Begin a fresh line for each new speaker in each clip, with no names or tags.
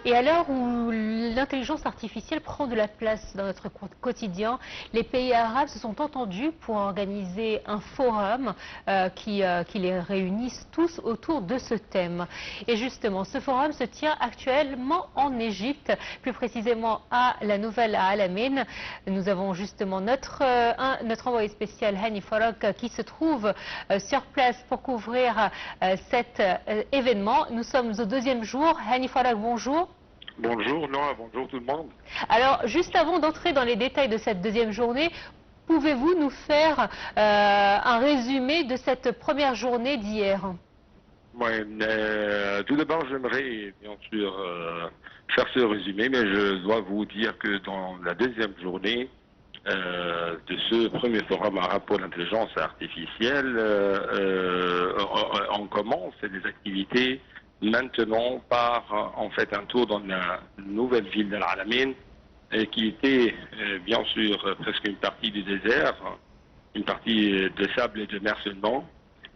Et à l'heure où l'intelligence artificielle prend de la place dans notre quotidien, les pays arabes se sont entendus pour organiser un forum qui les réunisse tous autour de ce thème. Et justement, ce forum se tient actuellement en Égypte, plus précisément à la Nouvelle Al-Amin. Nous avons justement notre envoyé spécial Hani Farag qui se trouve sur place pour couvrir cet événement. Nous sommes au deuxième jour. Hani Farag, bonjour.
Bonjour, Noah, bonjour tout le monde.
Alors, juste avant d'entrer dans les détails de cette deuxième journée, pouvez-vous nous faire un résumé de cette première journée d'hier?
Ouais, tout d'abord, j'aimerais bien sûr faire ce résumé, mais je dois vous dire que dans la deuxième journée de ce premier forum arabe pour l'intelligence artificielle, on commence des activités maintenant par en fait un tour dans la nouvelle ville d'Al-Alamein, qui était bien sûr presque une partie du désert, une partie de sable et de mer seulement,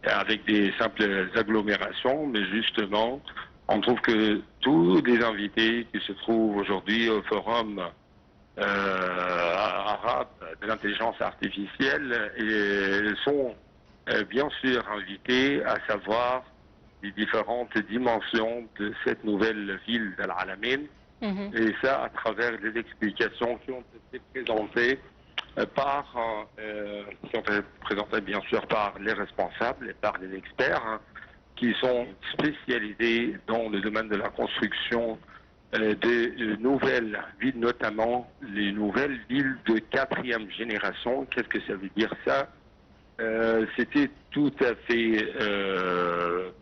avec des simples agglomérations, mais justement, on trouve que tous les invités qui se trouvent aujourd'hui au forum arabe de l'intelligence artificielle sont bien sûr invités à savoir les différentes dimensions de cette nouvelle ville d'Al-Alamein, et ça à travers des explications qui ont été présentées qui ont été présentées bien sûr par les responsables et par les experts qui sont spécialisés dans le domaine de la construction des nouvelles villes, notamment les nouvelles villes de 4e génération. Qu'est-ce que ça veut dire ça? C'était tout à fait,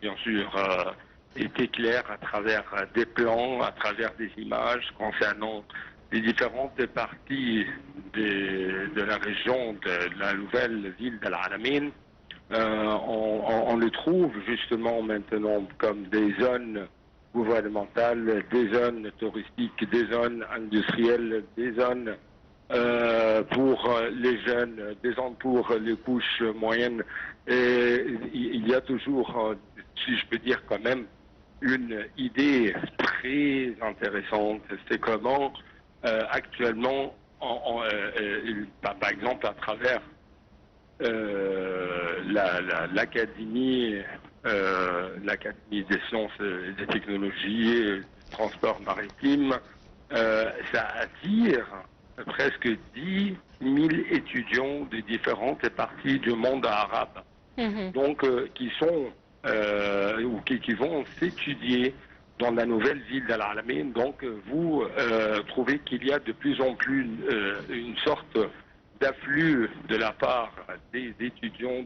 bien sûr, était clair à travers des plans, à travers des images concernant les différentes parties de la région de la nouvelle ville d'Al-Alamein. On le trouve justement maintenant comme des zones gouvernementales, des zones touristiques, des zones industrielles, des zones pour les jeunes, des zones pour les couches moyennes. Et il y a toujours, si je peux dire quand même, une idée très intéressante. C'est comment actuellement, par exemple à travers l'académie des sciences et des technologies, et du transport maritime, ça attire presque 10 000 étudiants de différentes parties du monde arabe, donc qui sont ou qui vont s'étudier dans la nouvelle ville d'Al-Alamein. Donc vous trouvez qu'il y a de plus en plus une sorte d'afflux de la part des étudiants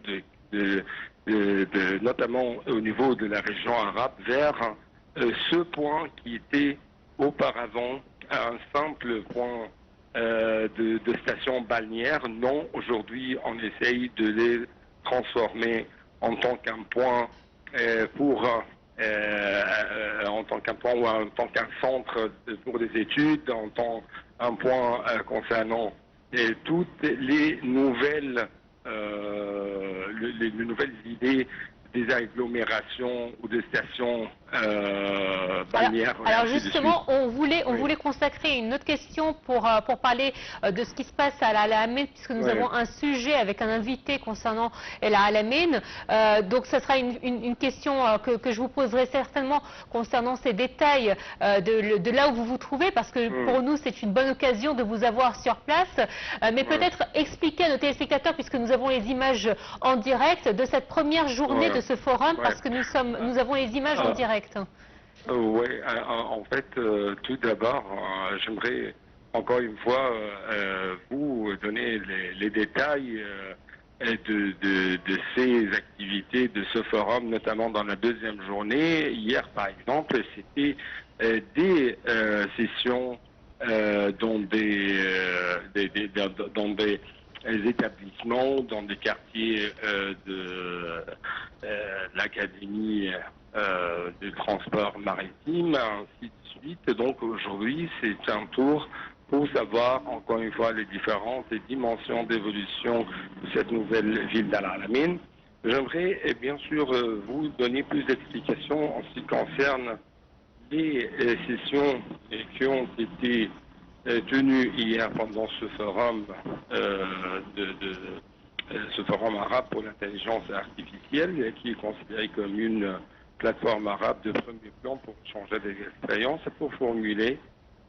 notamment au niveau de la région arabe vers ce point qui était auparavant un simple point de station balnéaire. Non, aujourd'hui on essaye de les transformer en tant qu'un point en tant qu'un point ou en tant qu'un centre pour des études, en tant qu'un point concernant toutes les nouvelles idées des agglomérations ou des stations balnéaires.
Alors justement, on voulait consacrer une autre question pour parler de ce qui se passe à Al-Alamein, puisque nous avons un sujet avec un invité concernant Al-Alamein. Donc ce sera une question que je vous poserai certainement concernant ces détails de là où vous vous trouvez, parce que pour nous c'est une bonne occasion de vous avoir sur place. Mais peut-être expliquer à nos téléspectateurs, puisque nous avons les images en direct de cette première journée de ce forum, parce que nous avons les images en direct.
Oui, en fait, tout d'abord, j'aimerais encore une fois vous donner les détails de ces activités, de ce forum, notamment dans la deuxième journée. Hier, par exemple, c'était des sessions dans des établissements, dans des quartiers de l'académie de transport maritime, ainsi de suite. Donc aujourd'hui, c'est un tour pour savoir encore une fois les différentes dimensions d'évolution de cette nouvelle ville d'Al-Alamein. J'aimerais bien sûr vous donner plus d'explications en ce qui concerne les sessions qui ont été tenues hier pendant ce forum, ce forum arabe pour l'intelligence artificielle, qui est considéré comme une plateforme arabe de premier plan pour changer des expériences et pour formuler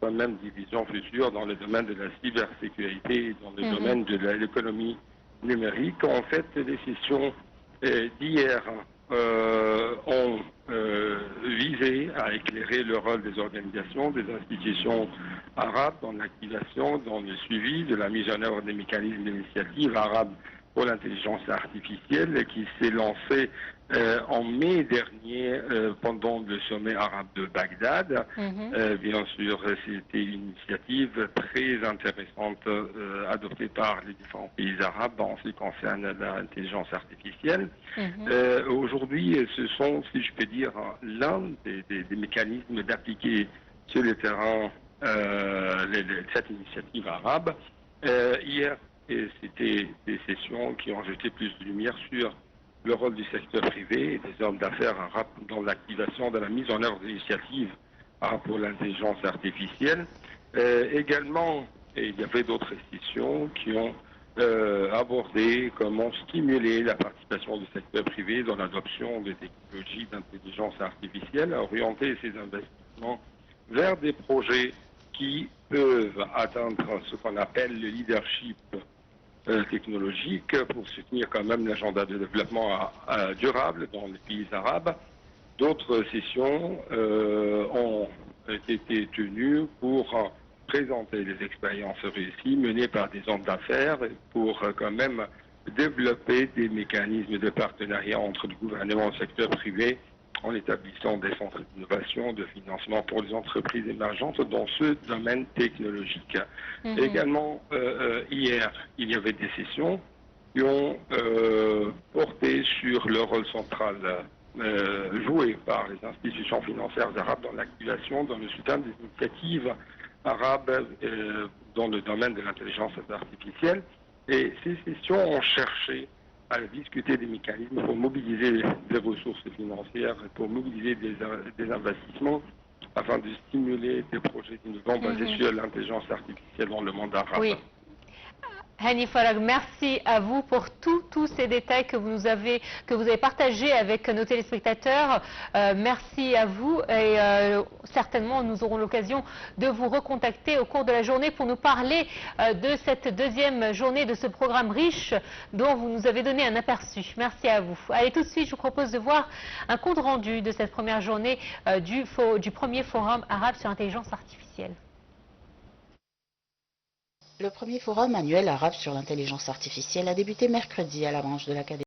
quand même des visions futures dans le domaine de la cybersécurité et dans le domaine de l'économie numérique. En fait, les sessions d'hier ont visé à éclairer le rôle des organisations, des institutions arabes dans l'activation, dans le suivi de la mise en œuvre des mécanismes d'initiative arabe pour l'intelligence artificielle qui s'est lancé en mai dernier pendant le sommet arabe de Bagdad. Bien sûr, c'était une initiative très intéressante adoptée par les différents pays arabes en ce qui concerne l'intelligence artificielle. Aujourd'hui, ce sont, si je peux dire, l'un des mécanismes d'appliquer sur le terrain cette initiative arabe. Hier, c'était des sessions qui ont jeté plus de lumière sur le rôle du secteur privé et des hommes d'affaires arabes dans l'activation de la mise en œuvre d'initiatives pour l'intelligence artificielle. Également, il y avait d'autres sessions qui ont abordé comment stimuler la participation du secteur privé dans l'adoption des technologies d'intelligence artificielle, orienter ces investissements vers des projets qui peuvent atteindre ce qu'on appelle le leadership technologique pour soutenir quand même l'agenda de développement durable dans les pays arabes. D'autres sessions ont été tenues pour présenter les expériences réussies menées par des hommes d'affaires pour quand même développer des mécanismes de partenariat entre le gouvernement et le secteur privé en établissant des centres d'innovation, de financement pour les entreprises émergentes dans ce domaine technologique. Également, hier, il y avait des sessions qui ont porté sur le rôle central joué par les institutions financières arabes dans l'activation, dans le soutien des initiatives arabes dans le domaine de l'intelligence artificielle. Et ces sessions ont cherché à discuter des mécanismes pour mobiliser des ressources financières, pour mobiliser des investissements afin de stimuler des projets innovants basés sur l'intelligence artificielle dans le monde arabe.
Oui. Hani Farag, merci à vous pour tous ces détails que vous avez partagés avec nos téléspectateurs. Merci à vous et certainement nous aurons l'occasion de vous recontacter au cours de la journée pour nous parler de cette deuxième journée de ce programme riche dont vous nous avez donné un aperçu. Merci à vous. Allez, tout de suite, je vous propose de voir un compte rendu de cette première journée du premier forum arabe sur l'intelligence artificielle.
Le premier forum annuel arabe sur l'intelligence artificielle a débuté mercredi à la branche de l'Académie.